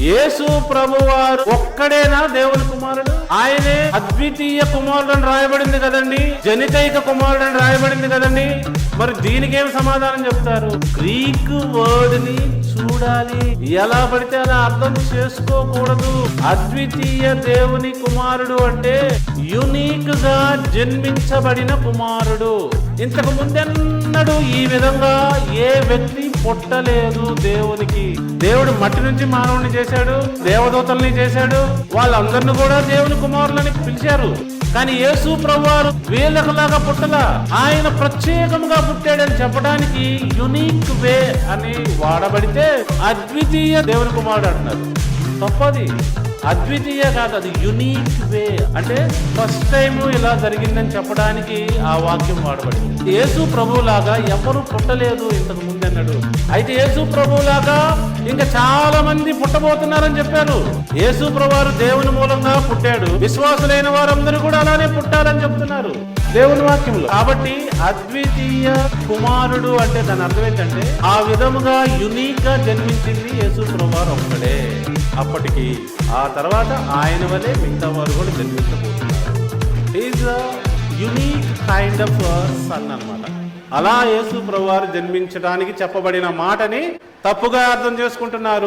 యేసు ప్రభువారు ఒక్కడేనా దేవుని కుమారుడు? ఆయనే అద్వితీయ కుమారుడు అని రాయబడింది కదండి, జనితైక కుమారుడు అని రాయబడింది కదండి. మరి దీనికేం సమాధానం చెప్తారు? గ్రీక్ వర్డ్ ని చూడాలి, ఎలా పడితే అలా అర్థం చేసుకోకూడదు. అద్వితీయ దేవుని కుమారుడు అంటే యునిక్ గా జన్మించబడిన కుమారుడు. ఇంతకు ముందెన్నడూ ఈ విధంగా ఏ వ్యక్తి పుట్టలేదు దేవునికి. దేవుడు మట్టి నుంచి మానవుని చేశాడు, దేవదూతల్ని చేశాడు, వాళ్ళందరినీ కూడా దేవుని కుమారులని పిలిచారు. కానీ యేసు ప్రభువారు వీళ్ళకలాగా పుట్టలా, ఆయన ప్రత్యేకంగా పుట్టాడని చెప్పడానికి యునిక్ వే అని వాడబడితే అద్వితీయ దేవుని కుమారుడు అంటున్నారు. తప్పది, అద్వితీయ కాదు, అది యునిక్ వే. అంటే ఫస్ట్ టైం ఇలా జరిగిందని చెప్పడానికి ఆ వాక్యం వాడబడింది. యేసు ప్రభువులాగా ఎవరు పుట్టలేదు ఇంతకు ముందన్నాడు. అయితే యేసు ప్రభువులాగా ఇంకా చాలా మంది పుట్టబోతున్నారని చెప్పారు. యేసు ప్రభువారు దేవుని మూలంగా పుట్టాడు, విశ్వాసులైన వారందరూ కూడా అలానే పుట్టాలని చెప్తున్నారు దేవుని వాక్యంలో. కాబట్టి అద్వితీయ కుమారుడు అంటే దాని అర్థం ఏంటంటే ఆ విధముగా యునిక్ గా జన్మించింది యేసు ప్రభువారు ఒక్కడే. అప్పటికి ఆ తర్వాత ఆయన వలె మిగతా వారు కూడా జన్మించబోతున్నారు. Is unique kind of son అన్నమాట. అలా యేసు ప్రభువారు జన్మించడానికి చెప్పబడిన మాటని తప్పుగా అర్థం చేసుకుంటున్నారు.